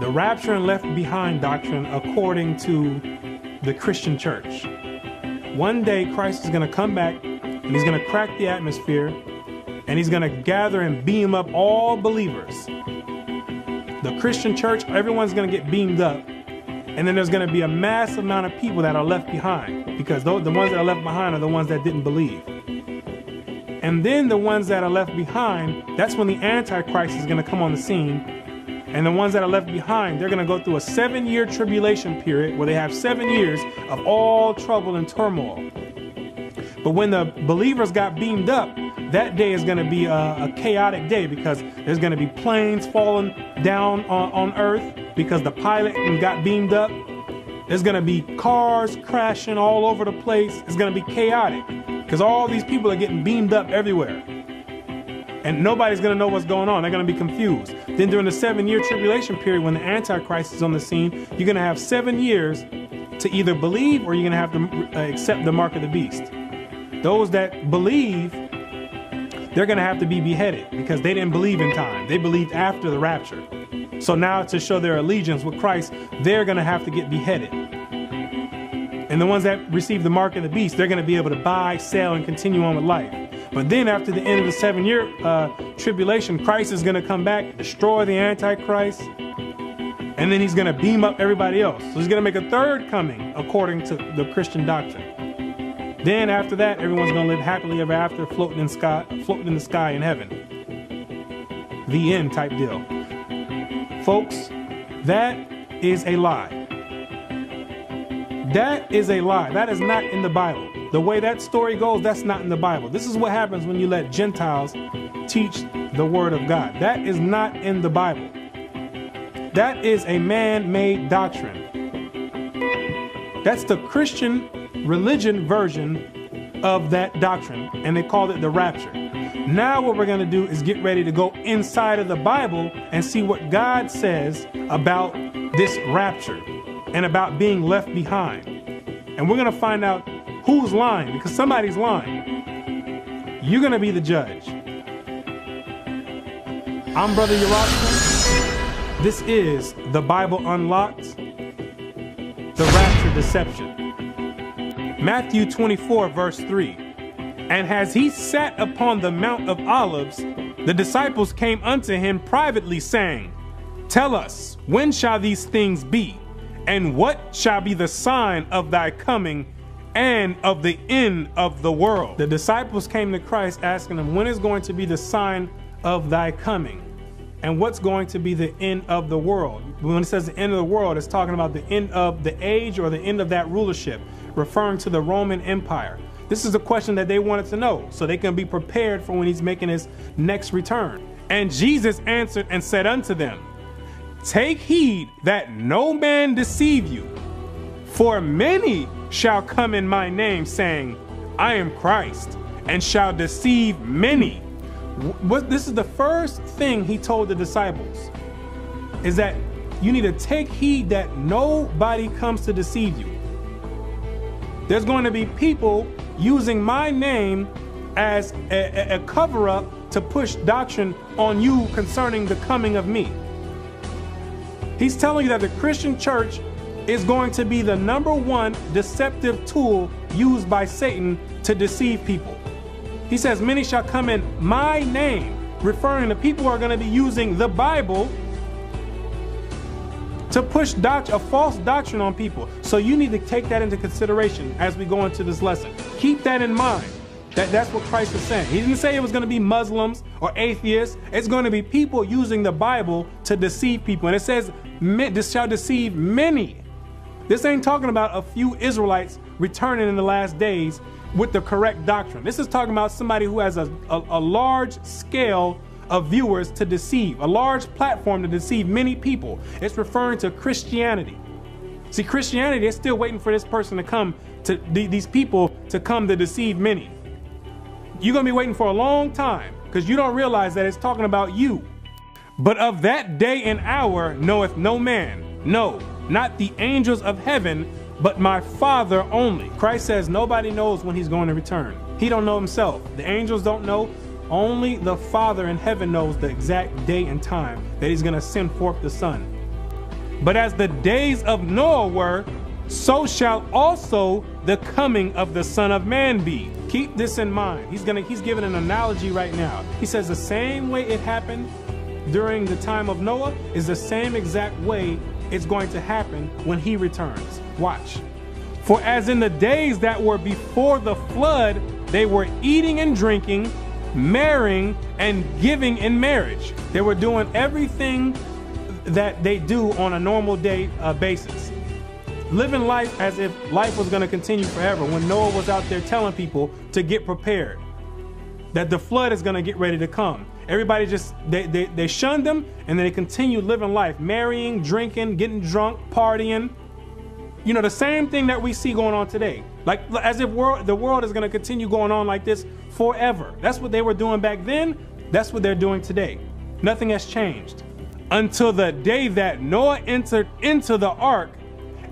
the rapture and left behind doctrine according to the Christian church. One day Christ is going to come back and he's going to crack the atmosphere and he's going to gather and beam up all believers. The Christian church, everyone's going to get beamed up. And then there's going to be a massive amount of people that are left behind, because the ones that are left behind are the ones that didn't believe. And then the ones that are left behind, that's when the Antichrist is going to come on the scene. And the ones that are left behind, they're going to go through a 7-year tribulation period where they have 7 years of all trouble and turmoil. But when the believers got beamed up, that day is going to be a chaotic day, because there's going to be planes falling down on earth because the pilot got beamed up. There's going to be cars crashing all over the place. It's going to be chaotic because all these people are getting beamed up everywhere. And nobody's going to know what's going on. They're going to be confused. Then during the 7-year tribulation period, when the Antichrist is on the scene, you're going to have 7 years to either believe or you're going to have to accept the mark of the beast. Those that believe, they're going to have to be beheaded because they didn't believe in time. They believed after the rapture. So now to show their allegiance with Christ, they're going to have to get beheaded. And the ones that receive the mark of the beast, they're going to be able to buy, sell, and continue on with life. But then after the end of the 7-year tribulation, Christ is going to come back, destroy the Antichrist, and then he's going to beam up everybody else. So he's going to make a third coming according to the Christian doctrine. Then after that, everyone's going to live happily ever after, floating in the sky in heaven. The end type deal. Folks, that is a lie. That is a lie. That is not in the Bible. The way that story goes, that's not in the Bible. This is what happens when you let Gentiles teach the word of God. That is not in the Bible. That is a man-made doctrine. That's the Christian religion version of that doctrine, and they called it the rapture. Now what we're going to do is get ready to go inside of the Bible and see what God says about this rapture and about being left behind. And we're going to find out who's lying, because somebody's lying. You're going to be the judge. I'm Brother Rapture. This is the Bible Unlocked, the Rapture Deception. Matthew 24, verse 3. And as he sat upon the Mount of Olives, the disciples came unto him privately, saying, Tell us, when shall these things be? And what shall be the sign of thy coming and of the end of the world? The disciples came to Christ asking him, when is going to be the sign of thy coming? And what's going to be the end of the world? When it says the end of the world, it's talking about the end of the age or the end of that rulership, referring to the Roman Empire. This is a question that they wanted to know so they can be prepared for when he's making his next return. And Jesus answered and said unto them, Take heed that no man deceive you, for many shall come in my name, saying, I am Christ, and shall deceive many. This is the first thing he told the disciples, is that you need to take heed that nobody comes to deceive you. There's going to be people using my name as a cover-up to push doctrine on you concerning the coming of me. He's telling you that the Christian church is going to be the #1 deceptive tool used by Satan to deceive people. He says, many shall come in my name, referring to people who are going to be using the Bible to push a false doctrine on people. So you need to take that into consideration as we go into this lesson. Keep that in mind. That's what Christ is saying. He didn't say it was going to be Muslims or atheists. It's going to be people using the Bible to deceive people. And it says, this shall deceive many. This ain't talking about a few Israelites returning in the last days with the correct doctrine. This is talking about somebody who has a large scale of viewers to deceive, a large platform to deceive many people. It's referring to Christianity. See, Christianity is still waiting for this person to come, to these people to come to deceive many. You're going to be waiting for a long time because you don't realize that it's talking about you. But of that day and hour knoweth no man, no, not the angels of heaven, but my Father only. Christ says nobody knows when he's going to return. He don't know himself. The angels don't know. Only the Father in heaven knows the exact day and time that he's going to send forth the Son. But as the days of Noah were, so shall also the coming of the Son of Man be. Keep this in mind. He's giving an analogy right now. He says the same way it happened during the time of Noah is the same exact way it's going to happen when he returns. Watch. For as in the days that were before the flood, they were eating and drinking, marrying and giving in marriage. They were doing everything that they do on a normal day basis. Living life as if life was going to continue forever, when Noah was out there telling people to get prepared, that the flood is going to get ready to come. Everybody just, they shunned them, and then they continued living life, marrying, drinking, getting drunk, partying. You know, the same thing that we see going on today. Like, as if the world is going to continue going on like this forever. That's what they were doing back then. That's what they're doing today. Nothing has changed. Until the day that Noah entered into the ark,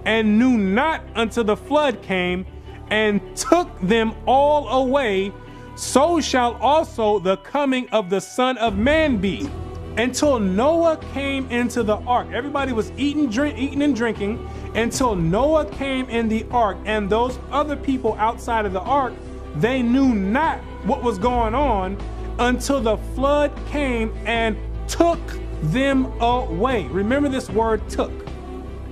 and knew not until the flood came and took them all away, so shall also the coming of the Son of Man be. Until Noah came into the ark, everybody was eating and drinking until Noah came in the ark, and those other people outside of the ark, they knew not what was going on until the flood came and took them away. Remember this word took.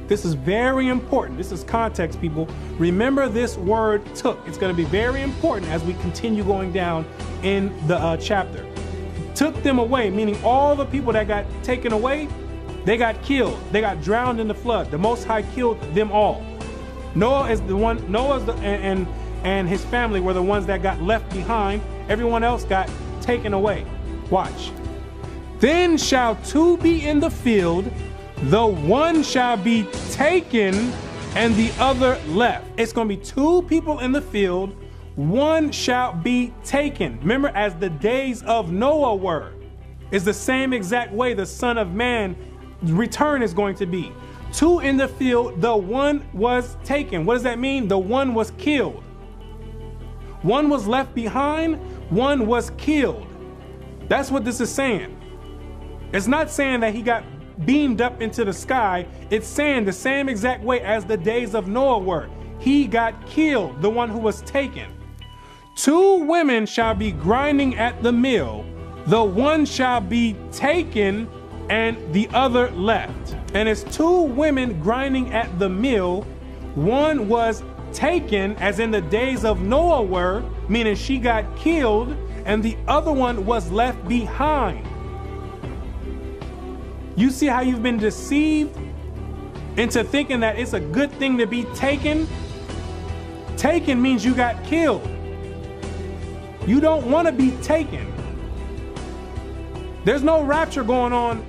This is very important. This is context, people. Remember this word took. It's going to be very important as we continue going down in the chapter. Took them away, meaning all the people that got taken away, they got killed. They got drowned in the flood. The Most High killed them all. Noah is the one, and his family were the ones that got left behind. Everyone else got taken away. Watch. Then shall two be in the field, the one shall be taken and the other left. It's going to be two people in the field, one shall be taken. Remember, as the days of Noah were, is the same exact way the Son of Man return is going to be. Two in the field, the one was taken. What does that mean? The one was killed. One was left behind, one was killed. That's what this is saying. It's not saying that he got beamed up into the sky. It's saying the same exact way as the days of Noah were. He got killed, the one who was taken. Two women shall be grinding at the mill, the one shall be taken and the other left. And it's two women grinding at the mill. One was taken, as in the days of Noah were, meaning she got killed, and the other one was left behind. You see how you've been deceived into thinking that it's a good thing to be taken? Taken means you got killed. You don't want to be taken. There's no rapture going on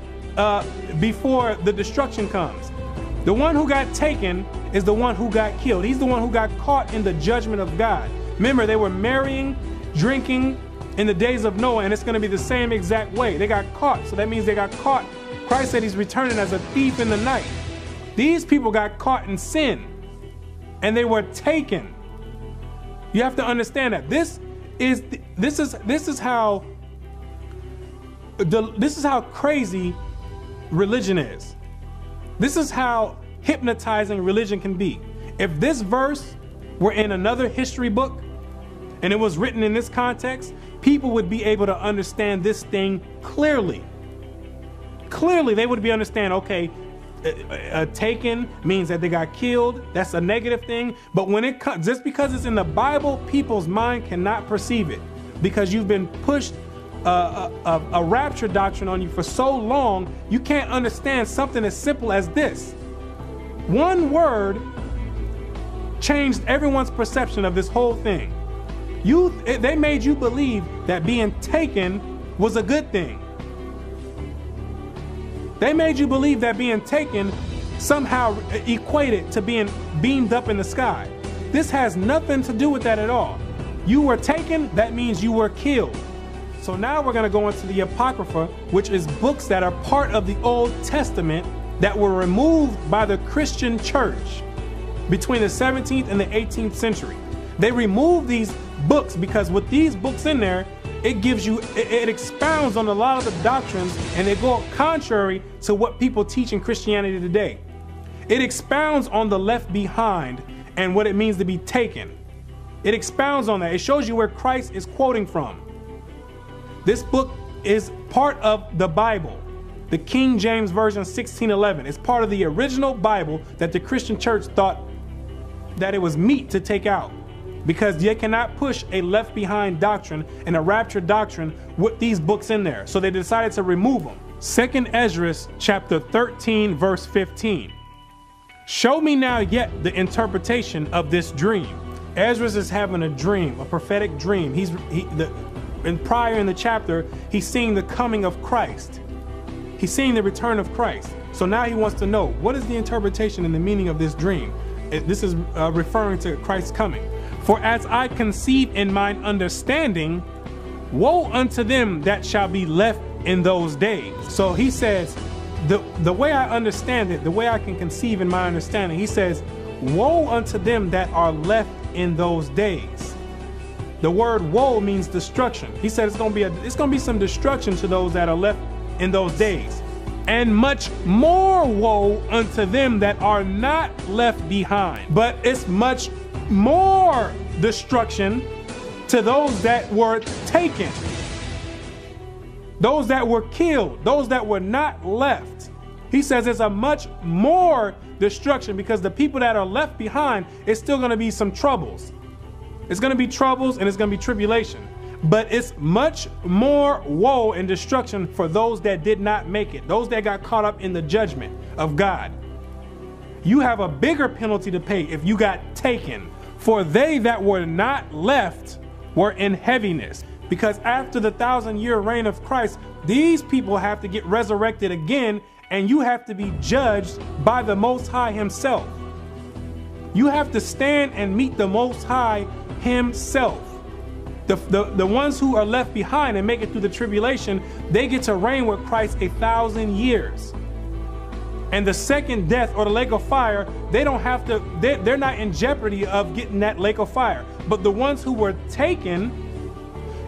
before the destruction comes. The one who got taken is the one who got killed. He's the one who got caught in the judgment of God. Remember, they were marrying, drinking in the days of Noah, and it's going to be the same exact way. They got caught, so that means they got caught. Christ said he's returning as a thief in the night. These people got caught in sin, and they were taken. You have to understand that this is how crazy religion is. This is how hypnotizing religion can be. If this verse were in another history book and it was written in this context, people would be able to understand this thing clearly. Clearly, they would be understand, okay, taken means that they got killed. That's a negative thing. But when it comes, just because it's in the Bible, people's mind cannot perceive it, because you've been pushed a rapture doctrine on you for so long, you can't understand something as simple as this. One word changed everyone's perception of this whole thing. They made you believe that being taken was a good thing. They made you believe that being taken somehow equated to being beamed up in the sky. This has nothing to do with that at all. You were taken, that means you were killed. So now we're going to go into the Apocrypha, which is books that are part of the Old Testament that were removed by the Christian church between the 17th and the 18th century. They removed these books because with these books in there, it expounds on a lot of the doctrines, and they go contrary to what people teach in Christianity today. It expounds on the left behind and what it means to be taken. It expounds on that. It shows you where Christ is quoting from. This book is part of the Bible. The King James Version 1611 is part of the original Bible that the Christian church thought that it was meat to take out, because they cannot push a left behind doctrine and a rapture doctrine with these books in there. So they decided to remove them. 2 Ezra chapter 13 verse 15. Show me now yet the interpretation of this dream. Ezra is having a dream, a prophetic dream. Prior in the chapter, he's seeing the coming of Christ. He's seeing the return of Christ. So now he wants to know, what is the interpretation and the meaning of this dream? This is referring to Christ's coming. For as I conceive in mine understanding, woe unto them that shall be left in those days. So he says, the way I understand it, the way I can conceive in my understanding, he says, woe unto them that are left in those days. The word woe means destruction. He said it's gonna be some destruction to those that are left in those days. And much more woe unto them that are not left behind. But it's much more destruction to those that were taken, those that were killed, those that were not left. He says it's a much more destruction, because the people that are left behind, it's still going to be some troubles. It's going to be troubles and it's going to be tribulation. But it's much more woe and destruction for those that did not make it, those that got caught up in the judgment of God. You have a bigger penalty to pay if you got taken. For they that were not left were in heaviness. Because after the 1,000-year reign of Christ, these people have to get resurrected again, and you have to be judged by the Most High himself. You have to stand and meet the Most High himself. The ones who are left behind and make it through the tribulation, they get to reign with Christ 1,000 years. And the second death, or the lake of fire, they don't have to, they're not in jeopardy of getting that lake of fire. But the ones who were taken,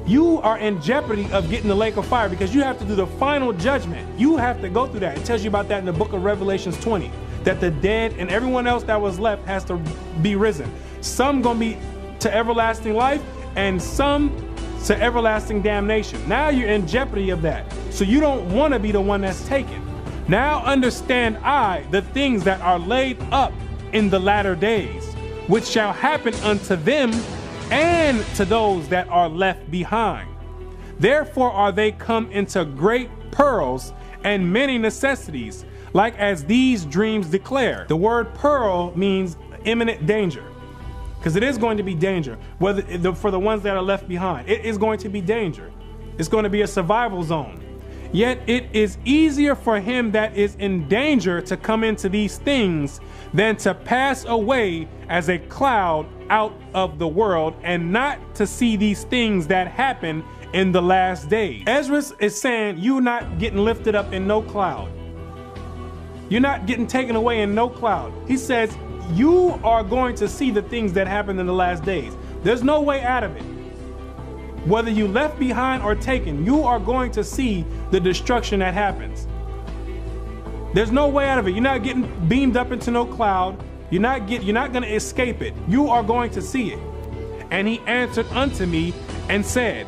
you are in jeopardy of getting the lake of fire, because you have to do the final judgment. You have to go through that. It tells you about that in the book of Revelations 20, that the dead and everyone else that was left has to be risen. Some gonna be to everlasting life, and some to everlasting damnation. Now you're in jeopardy of that. So you don't want to be the one that's taken. Now understand the things that are laid up in the latter days, which shall happen unto them and to those that are left behind. Therefore are they come into great perils and many necessities, like as these dreams declare. The word peril means imminent danger, because it is going to be danger, for the ones that are left behind. It is going to be danger. It's going to be a survival zone. Yet it is easier for him that is in danger to come into these things than to pass away as a cloud out of the world, and not to see these things that happen in the last days. Ezra is saying you're not getting lifted up in no cloud. You're not getting taken away in no cloud. He says you are going to see the things that happen in the last days. There's no way out of it. Whether you left behind or taken, you are going to see the destruction that happens. There's no way out of it. You're not getting beamed up into no cloud. You're not going to escape it. You are going to see it. And he answered unto me and said,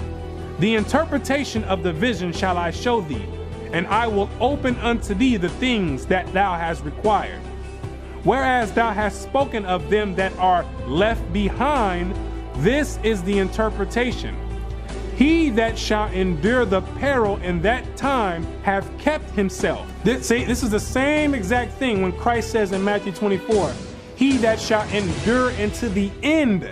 the interpretation of the vision shall I show thee, and I will open unto thee the things that thou hast required. Whereas thou hast spoken of them that are left behind, this is the interpretation. He that shall endure the peril in that time have kept himself. This is the same exact thing when Christ says in Matthew 24, he that shall endure into the end.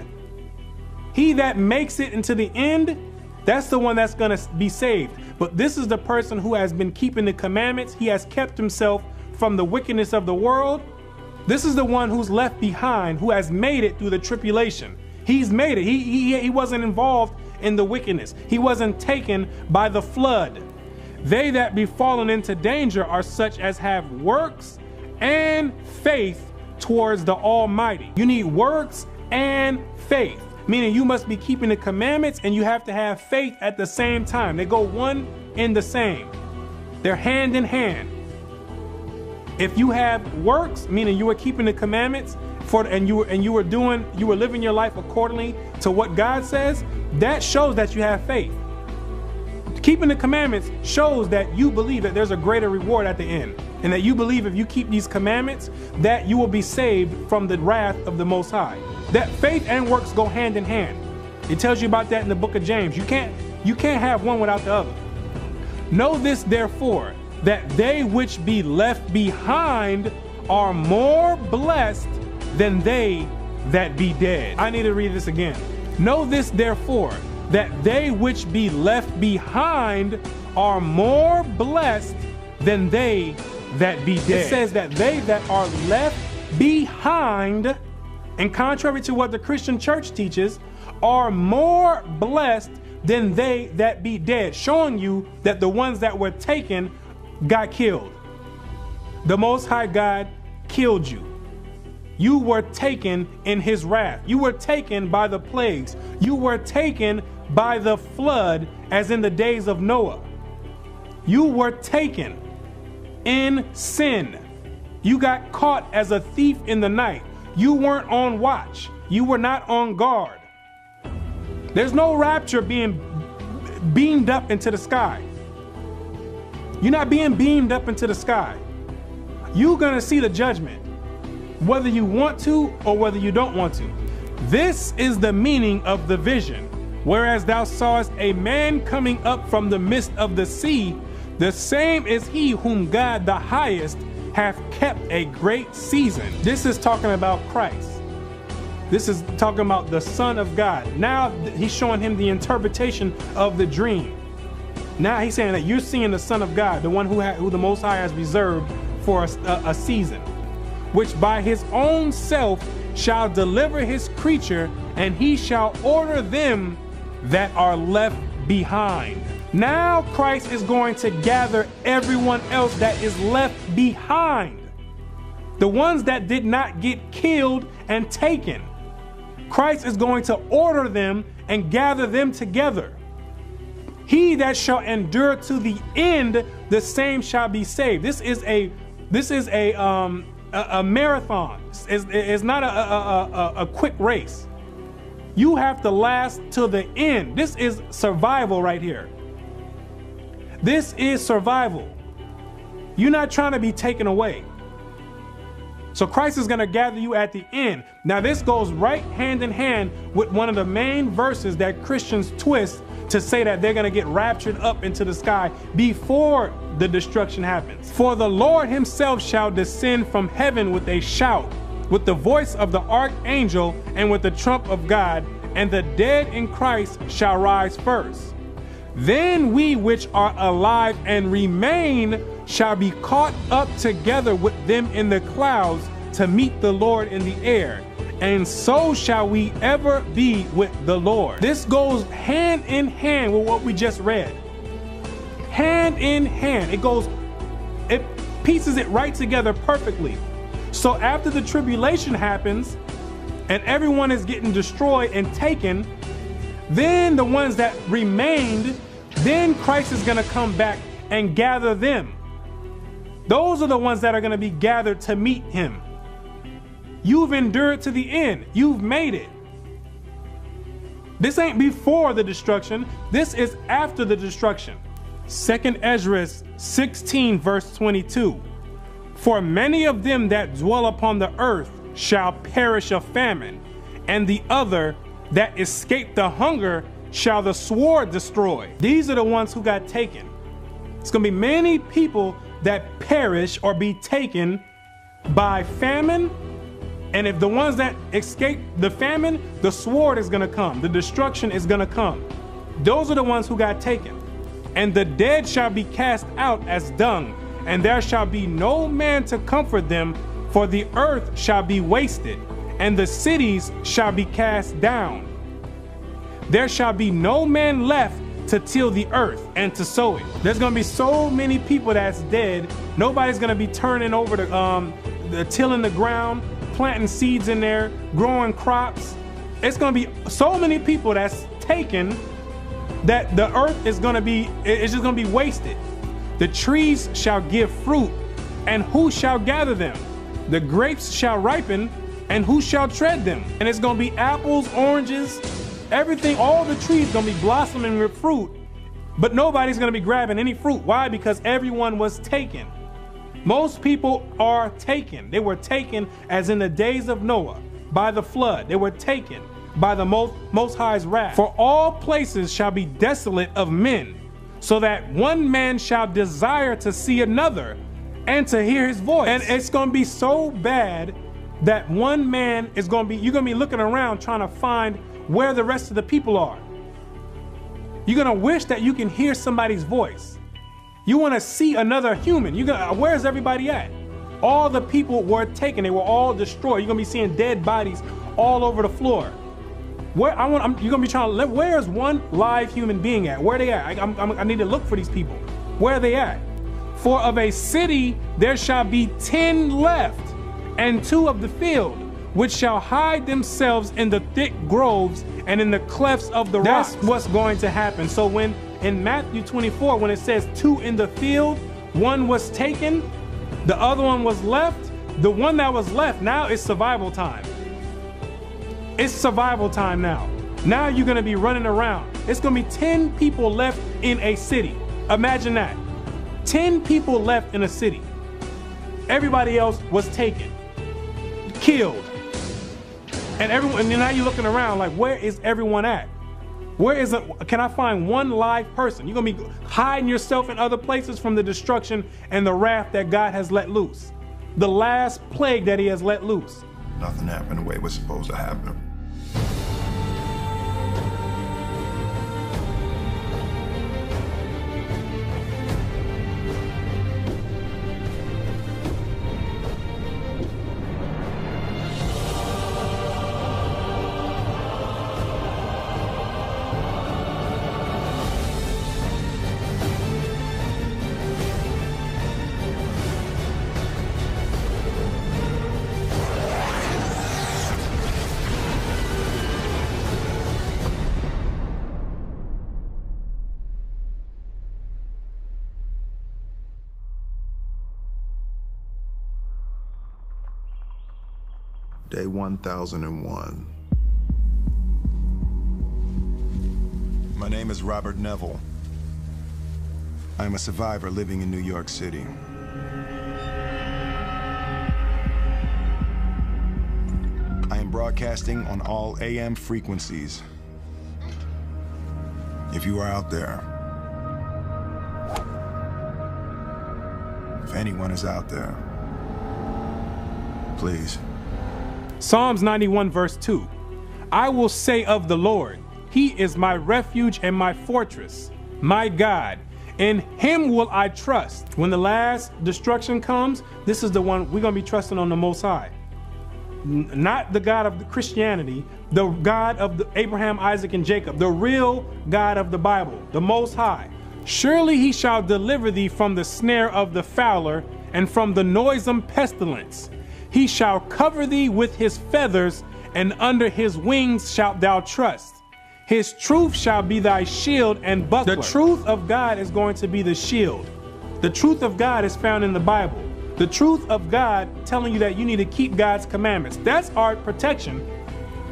He that makes it into the end, that's the one that's going to be saved. But this is the person who has been keeping the commandments. He has kept himself from the wickedness of the world. This is the one who's left behind, who has made it through the tribulation. He's made it. He wasn't involved in the wickedness. He wasn't taken by the flood. They that be fallen into danger are such as have works and faith towards the Almighty. You need works and faith, meaning you must be keeping the commandments and you have to have faith at the same time. They go one and the same. They're hand in hand. If you have works, meaning you were keeping the commandments and you were living your life accordingly to what God says, that shows that you have faith. Keeping the commandments shows that you believe that there's a greater reward at the end, and that you believe if you keep these commandments that you will be saved from the wrath of the Most High. That faith and works go hand in hand. It tells you about that in the book of James. You can't have one without the other. Know this therefore, that they which be left behind are more blessed than they that be dead. I need to read this again. Know this therefore, that they which be left behind are more blessed than they that be dead. It says that they that are left behind, and contrary to what the Christian church teaches, are more blessed than they that be dead, showing you that the ones that were taken got killed. The Most High God killed you. You were taken in his wrath. You were taken by the plagues. You were taken by the flood, as in the days of Noah. You were taken in sin. You got caught as a thief in the night. You weren't on watch. You were not on guard. There's no rapture being beamed up into the sky. You're not being beamed up into the sky. You're gonna see the judgment, whether you want to or whether you don't want to. This is the meaning of the vision. Whereas thou sawest a man coming up from the midst of the sea, the same is he whom God the highest hath kept a great season. This is talking about Christ. This is talking about the Son of God. Now he's showing him the interpretation of the dream. Now he's saying that you're seeing the Son of God, the one who the Most High has reserved for a season, which by his own self shall deliver his creature, and he shall order them that are left behind. Now Christ is going to gather everyone else that is left behind. The ones that did not get killed and taken. Christ is going to order them and gather them together. He that shall endure to the end, the same shall be saved. This is a marathon. It's not a quick race. You have to last till the end. This is survival right here. This is survival. You're not trying to be taken away. So Christ is going to gather you at the end. Now this goes right hand in hand with one of the main verses that Christians twist to say that they're going to get raptured up into the sky before the destruction happens. For the Lord himself shall descend from heaven with a shout, with the voice of the archangel, and with the trump of God, and the dead in Christ shall rise first. Then we which are alive and remain shall be caught up together with them in the clouds to meet the Lord in the air. And so shall we ever be with the Lord. This goes hand in hand with what we just read. Hand in hand. It pieces it right together perfectly. So after the tribulation happens and everyone is getting destroyed and taken, then the ones that remained, then Christ is going to come back and gather them. Those are the ones that are going to be gathered to meet him. You've endured to the end. You've made it. This ain't before the destruction. This is after the destruction. 2 Ezra 16 verse 22. For many of them that dwell upon the earth shall perish of famine, and the other that escape the hunger shall the sword destroy. These are the ones who got taken. It's going to be many people that perish or be taken by famine. And if the ones that escape the famine, the sword is going to come. The destruction is going to come. Those are the ones who got taken. And the dead shall be cast out as dung, and there shall be no man to comfort them, for the earth shall be wasted, and the cities shall be cast down. There shall be no man left to till the earth and to sow it. There's going to be so many people that's dead. Nobody's going to be turning over the tilling the ground, planting seeds in there, growing crops. It's going to be so many people that's taken that the earth is going to be, it's just going to be wasted. The trees shall give fruit, and who shall gather them? The grapes shall ripen, and who shall tread them? And it's gonna be apples, oranges, everything, all the trees gonna be blossoming with fruit, but nobody's gonna be grabbing any fruit. Why? Because everyone was taken. Most people are taken. They were taken as in the days of Noah by the flood. They were taken by the Most High's wrath. For all places shall be desolate of men, so that one man shall desire to see another and to hear his voice. And it's gonna be so bad that one man is gonna be, you're gonna be looking around trying to find where the rest of the people are. You're gonna wish that you can hear somebody's voice. You wanna see another human. Where's everybody at? All the people were taken, they were all destroyed. You're gonna be seeing dead bodies all over the floor. You're gonna be trying to, where's one live human being at? Where are they at? I need to look for these people. Where are they at? For of a city there shall be 10 left, and 2 of the field, which shall hide themselves in the thick groves and in the clefts of the rocks. That's what's going to happen. So when in Matthew 24, when it says 2 in the field, 1 was taken, the other one was left, the one that was left, now it's survival time. It's survival time now. Now you're gonna be running around. It's gonna be 10 people left in a city. Imagine that. 10 people left in a city. Everybody else was taken, killed. And now you're looking around like, where is everyone at? Can I find one live person? You're gonna be hiding yourself in other places from the destruction and the wrath that God has let loose. The last plague that he has let loose. Nothing happened the way it was supposed to happen. Day 1001. My name is Robert Neville. I am a survivor living in New York City. I am broadcasting on all AM frequencies. If you are out there, if anyone is out there, please. Psalms 91 verse 2. I will say of the Lord, he is my refuge and my fortress, my God. In him will I trust. When the last destruction comes, this is the one we're going to be trusting on the Most High. Not the God of Christianity, the God of Abraham, Isaac, and Jacob, the real God of the Bible, the Most High. Surely he shall deliver thee from the snare of the fowler and from the noisome pestilence. He shall cover thee with his feathers, and under his wings shalt thou trust. His truth shall be thy shield and buckler. The truth of God is going to be the shield. The truth of God is found in the Bible. The truth of God telling you that you need to keep God's commandments. That's our protection.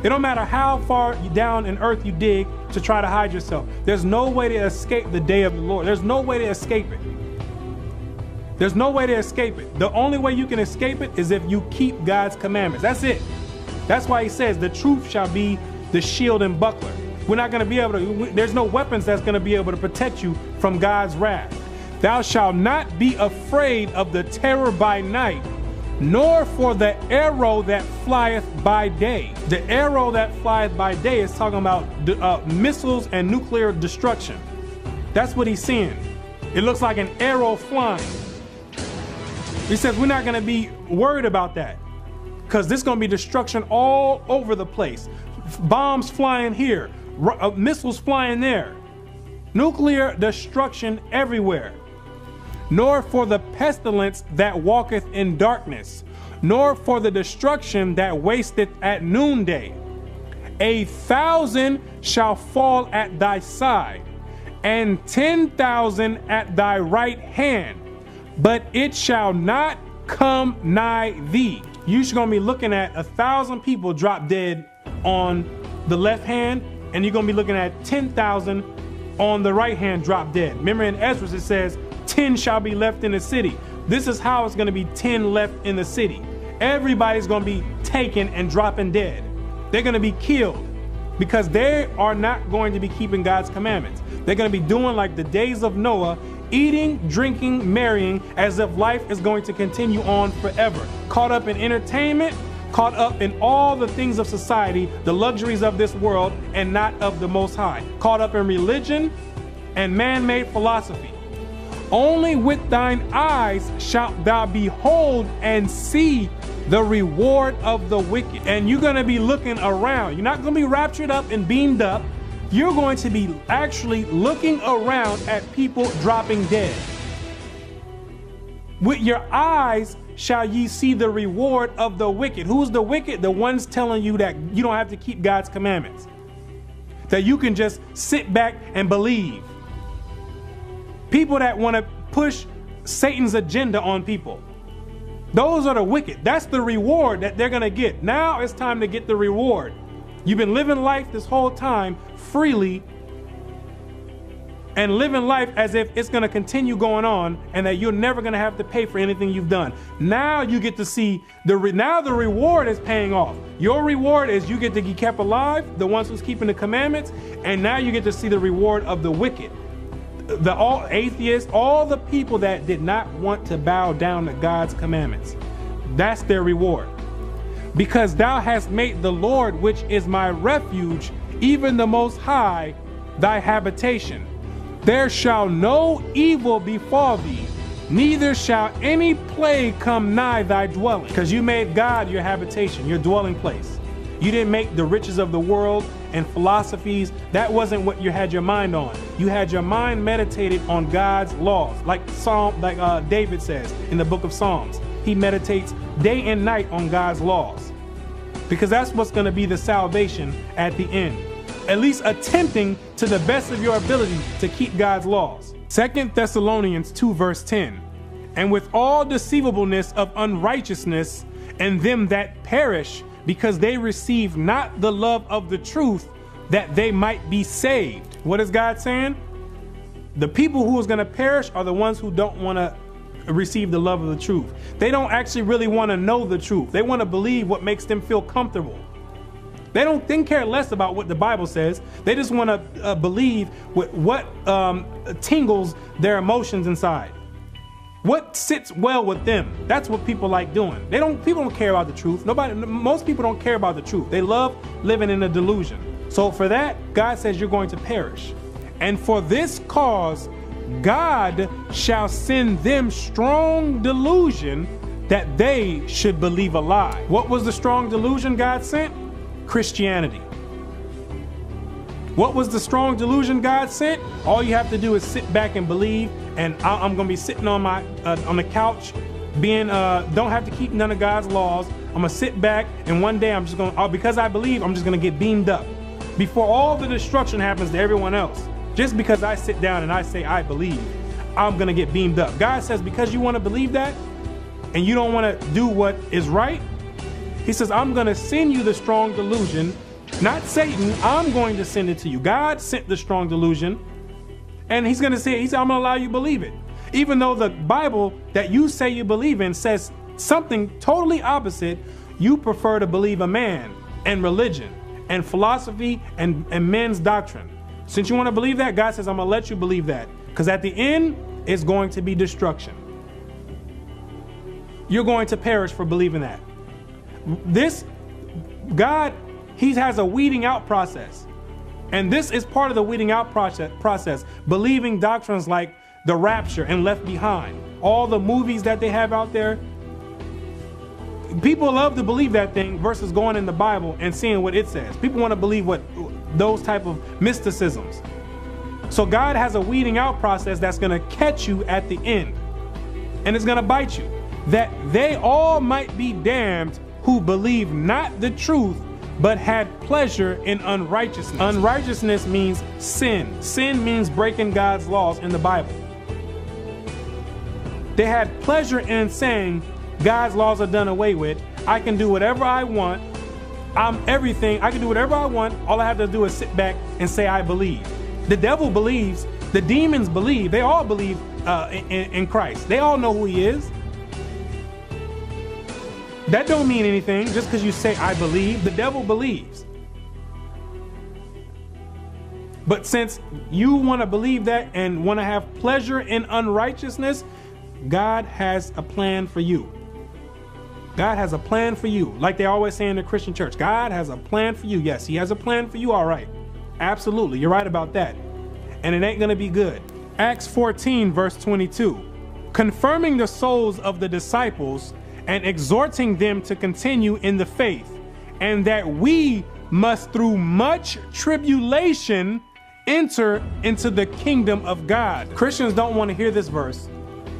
It don't matter how far down in earth you dig to try to hide yourself. There's no way to escape the day of the Lord. There's no way to escape it. There's no way to escape it. The only way you can escape it is if you keep God's commandments. That's it. That's why he says the truth shall be the shield and buckler. We're not going to be able to, there's no weapons that's going to be able to protect you from God's wrath. Thou shalt not be afraid of the terror by night, nor for the arrow that flieth by day. The arrow that flieth by day is talking about missiles and nuclear destruction. That's what he's seeing. It looks like an arrow flying. He says we're not going to be worried about that because there's going to be destruction all over the place. Bombs flying here, missiles flying there, nuclear destruction everywhere. Nor for the pestilence that walketh in darkness, nor for the destruction that wasteth at noonday. 1,000 shall fall at thy side, and 10,000 at thy right hand, but it shall not come nigh thee. You're going to be looking at 1,000 people drop dead on the left hand, and you're going to be looking at 10,000 on the right hand drop dead. Remember in Ezra it says 10 shall be left in the city. This is how it's going to be 10 left in the city. Everybody's going to be taken and dropping dead. They're going to be killed because they are not going to be keeping God's commandments. They're going to be doing like the days of Noah, eating, drinking, marrying, as if life is going to continue on forever. Caught up in entertainment, caught up in all the things of society, the luxuries of this world, and not of the Most High. Caught up in religion and man-made philosophy. Only with thine eyes shalt thou behold and see the reward of the wicked. And you're going to be looking around. You're not going to be raptured up and beamed up. You're going to be actually looking around at people dropping dead. With your eyes shall ye see the reward of the wicked. Who's the wicked? The ones telling you that you don't have to keep God's commandments, that you can just sit back and believe. People that want to push Satan's agenda on people. Those are the wicked. That's the reward that they're going to get. Now it's time to get the reward. You've been living life this whole time freely and living life as if it's going to continue going on and that you're never going to have to pay for anything you've done. Now you get to see now the reward is paying off. Your reward is you get to be kept alive, the ones who's keeping the commandments, and now you get to see the reward of the wicked. All atheists, all the people that did not want to bow down to God's commandments. That's their reward. Because thou hast made the Lord, which is my refuge, even the Most High, thy habitation. There shall no evil befall thee, neither shall any plague come nigh thy dwelling. Because you made God your habitation, your dwelling place. You didn't make the riches of the world and philosophies. That wasn't what you had your mind on. You had your mind meditated on God's laws, like David says in the book of Psalms. He meditates day and night on God's laws, because that's what's going to be the salvation at the end. At least attempting to the best of your ability to keep God's laws. 2 Thessalonians 2 verse 10. And with all deceivableness of unrighteousness in them that perish, because they receive not the love of the truth, that they might be saved. What is God saying? The people who is going to perish are the ones who don't want to receive the love of the truth. They don't actually really want to know the truth. They want to believe what makes them feel comfortable. They care less about what the Bible says. They just want to believe what tingles their emotions inside. What sits well with them. That's what people like doing. People don't care about the truth. Most people don't care about the truth. They love living in a delusion. So for that, God says you're going to perish. And for this cause, God shall send them strong delusion that they should believe a lie. What was the strong delusion God sent? Christianity. What was the strong delusion God sent? All you have to do is sit back and believe, and I'm going to be sitting on on the couch, don't have to keep none of God's laws. I'm going to sit back, and one day I'm just going to, because I believe, I'm just going to get beamed up before all the destruction happens to everyone else. Just because I sit down and I say I believe, I'm going to get beamed up. God says, because you want to believe that and you don't want to do what is right, he says, I'm going to send you the strong delusion. Not Satan, I'm going to send it to you. God sent the strong delusion, and he's going to say, I'm going to allow you to believe it. Even though the Bible that you say you believe in says something totally opposite, you prefer to believe a man and religion and philosophy and men's doctrine. Since you want to believe that, God says, I'm going to let you believe that, because at the end, it's going to be destruction. You're going to perish for believing that. God, he has a weeding out process. And this is part of the weeding out process. Believing doctrines like the rapture and Left Behind. All the movies that they have out there. People love to believe that thing versus going in the Bible and seeing what it says. People want to believe those type of mysticisms. So God has a weeding out process that's going to catch you at the end. And it's going to bite you. That they all might be damned who believe not the truth, but had pleasure in unrighteousness. Unrighteousness means sin. Sin means breaking God's laws in the Bible. They had pleasure in saying, God's laws are done away with. I can do whatever I want. I'm everything. I can do whatever I want. All I have to do is sit back and say, I believe. The devil believes. The demons believe. They all believe in Christ. They all know who he is. That don't mean anything just because you say, I believe. The devil believes. But since you want to believe that and want to have pleasure in unrighteousness, God has a plan for you. God has a plan for you. Like they always say in the Christian church, God has a plan for you. Yes, he has a plan for you. All right. Absolutely. You're right about that. And it ain't going to be good. Acts 14, verse 22, confirming the souls of the disciples and exhorting them to continue in the faith, and that we must through much tribulation enter into the kingdom of God. Christians don't want to hear this verse.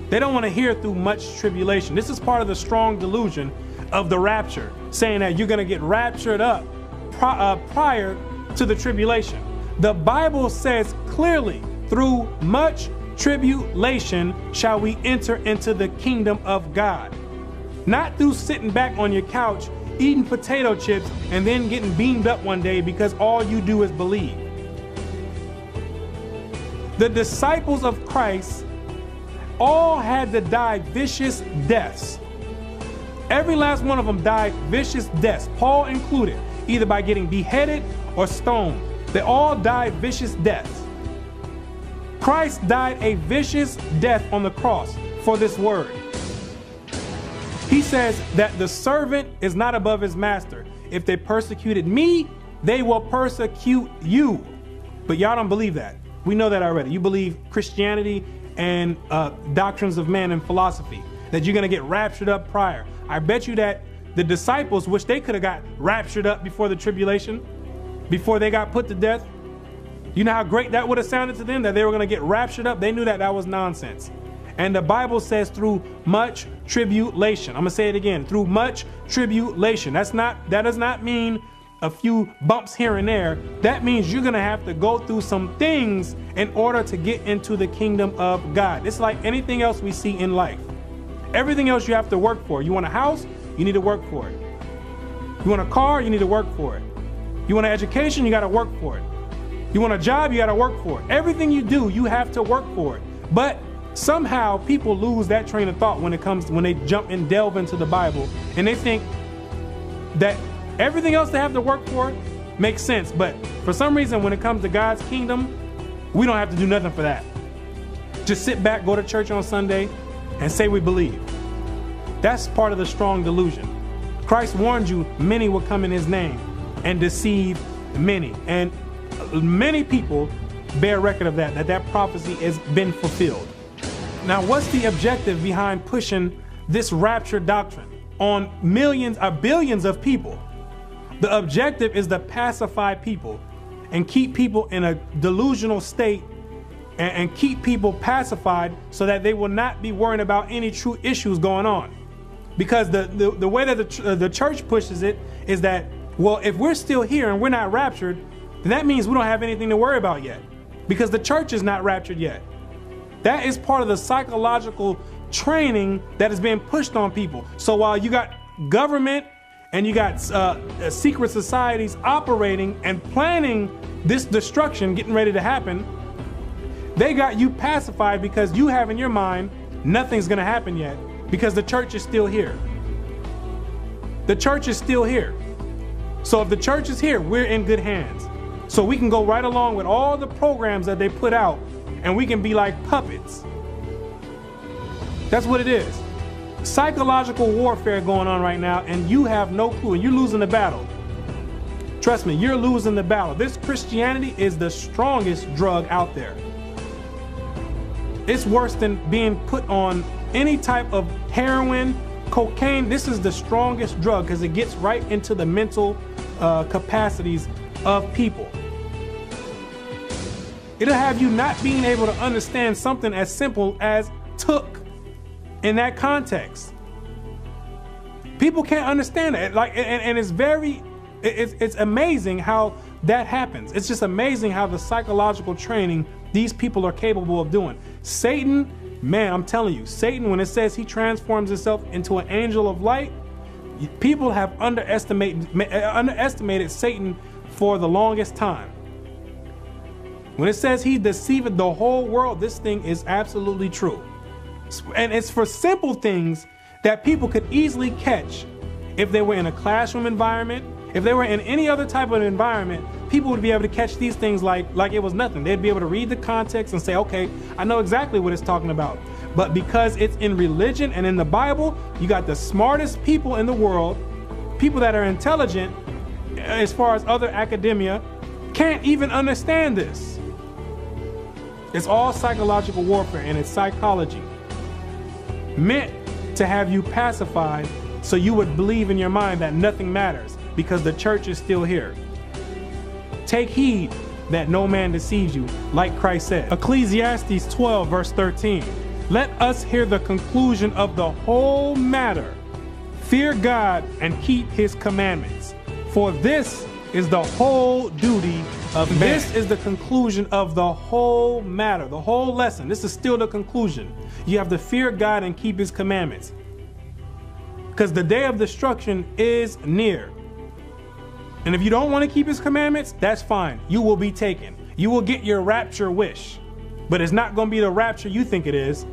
They don't want to hear through much tribulation. This is part of the strong delusion of the rapture, saying that you're going to get raptured up prior to the tribulation. The Bible says clearly, through much tribulation shall we enter into the kingdom of God. Not through sitting back on your couch, eating potato chips, and then getting beamed up one day because all you do is believe. The disciples of Christ all had to die vicious deaths. Every last one of them died vicious deaths, Paul included, either by getting beheaded or stoned. They all died vicious deaths. Christ died a vicious death on the cross for this word. He says that the servant is not above his master. If they persecuted me, they will persecute you. But y'all don't believe that. We know that already. You believe Christianity and doctrines of man and philosophy, that you're going to get raptured up prior. I bet you that the disciples wish they could have got raptured up before the tribulation, before they got put to death. You know how great that would have sounded to them, that they were going to get raptured up? They knew that that was nonsense. And the Bible says through much tribulation. I'm going to say it again, through much tribulation. That does not mean a few bumps here and there. That means you're going to have to go through some things in order to get into the kingdom of God. It's like anything else we see in life. Everything else you have to work for. You want a house? You need to work for it. You want a car? You need to work for it. You want an education? You got to work for it. You want a job? You got to work for it. Everything you do, you have to work for it. But somehow people lose that train of thought when they jump and delve into the Bible, and they think that everything else they have to work for makes sense. But for some reason, when it comes to God's kingdom, we don't have to do nothing for that. Just sit back, go to church on Sunday, and say we believe. That's part of the strong delusion. Christ warned you, many will come in his name and deceive many. And many people bear record of that prophecy has been fulfilled. Now, what's the objective behind pushing this rapture doctrine on millions or billions of people? The objective is to pacify people and keep people in a delusional state and keep people pacified so that they will not be worrying about any true issues going on. Because the way that the church pushes it is that, well, if we're still here and we're not raptured, then that means we don't have anything to worry about yet, because the church is not raptured yet. That is part of the psychological training that is being pushed on people. So while you got government and you got secret societies operating and planning this destruction getting ready to happen, they got you pacified because you have in your mind nothing's going to happen yet, because the church is still here. The church is still here. So if the church is here, we're in good hands. So we can go right along with all the programs that they put out, and we can be like puppets. That's what it is. Psychological warfare going on right now, and you have no clue, and you're losing the battle. Trust me, you're losing the battle. This Christianity is the strongest drug out there. It's worse than being put on any type of heroin, cocaine. This is the strongest drug because it gets right into the mental capacities of people. It'll have you not being able to understand something as simple as took in that context. People can't understand it. And it's amazing how that happens. It's just amazing how the psychological training these people are capable of doing. Satan Man, I'm telling you, Satan, when it says he transforms himself into an angel of light, people have underestimated Satan for the longest time. When it says he deceived the whole world, this thing is absolutely true. And it's for simple things that people could easily catch if they were in a classroom environment. If they were in any other type of environment, people would be able to catch these things like it was nothing. They'd be able to read the context and say, okay, I know exactly what it's talking about. But because it's in religion and in the Bible, you got the smartest people in the world, people that are intelligent as far as other academia, can't even understand this. It's all psychological warfare, and it's psychology meant to have you pacified so you would believe in your mind that nothing matters because the church is still here. Take heed that no man deceives you, like Christ said. Ecclesiastes 12 verse 13. Let us hear the conclusion of the whole matter. Fear God and keep his commandments, for this is the whole duty of man. This is the conclusion of the whole matter, the whole lesson. This is still the conclusion. You have to fear God and keep his commandments, because the day of destruction is near. And if you don't want to keep his commandments, that's fine. You will be taken. You will get your rapture wish, but it's not going to be the rapture you think it is.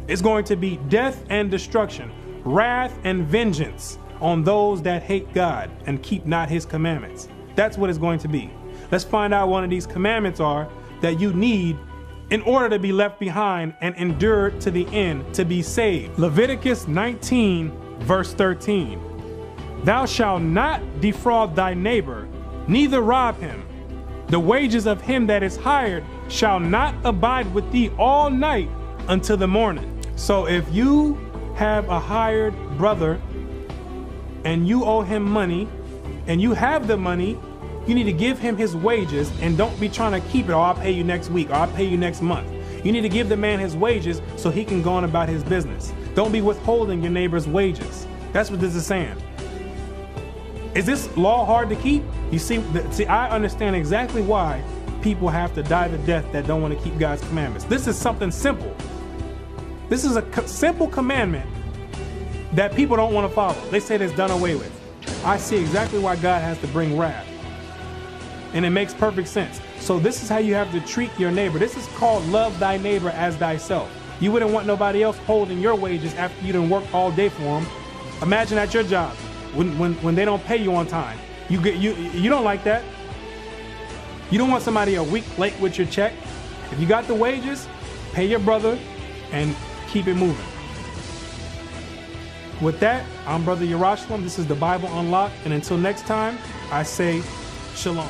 It's going to be death and destruction, wrath and vengeance on those that hate God and keep not his commandments. That's what it's going to be. Let's find out one of these commandments are that you need in order to be left behind and endure to the end to be saved. Leviticus 19 verse 13. Thou shalt not defraud thy neighbor, neither rob him. The wages of him that is hired shall not abide with thee all night until the morning. So if you have a hired brother and you owe him money and you have the money, you need to give him his wages and don't be trying to keep it. Oh, I'll pay you next week, or I'll pay you next month. You need to give the man his wages so he can go on about his business. Don't be withholding your neighbor's wages. That's what this is saying. Is this law hard to keep? You see, I understand exactly why people have to die to death that don't want to keep God's commandments. This is something simple. This is a simple commandment that people don't want to follow. They say it's done away with. I see exactly why God has to bring wrath. And it makes perfect sense. So this is how you have to treat your neighbor. This is called love thy neighbor as thyself. You wouldn't want nobody else holding your wages after you done worked all day for them. Imagine at your job when they don't pay you on time. You don't like that. You don't want somebody a week late with your check. If you got the wages, pay your brother and keep it moving. With that, I'm Brother Yerushalayim. This is the Bible Unlocked. And until next time, I say shalom.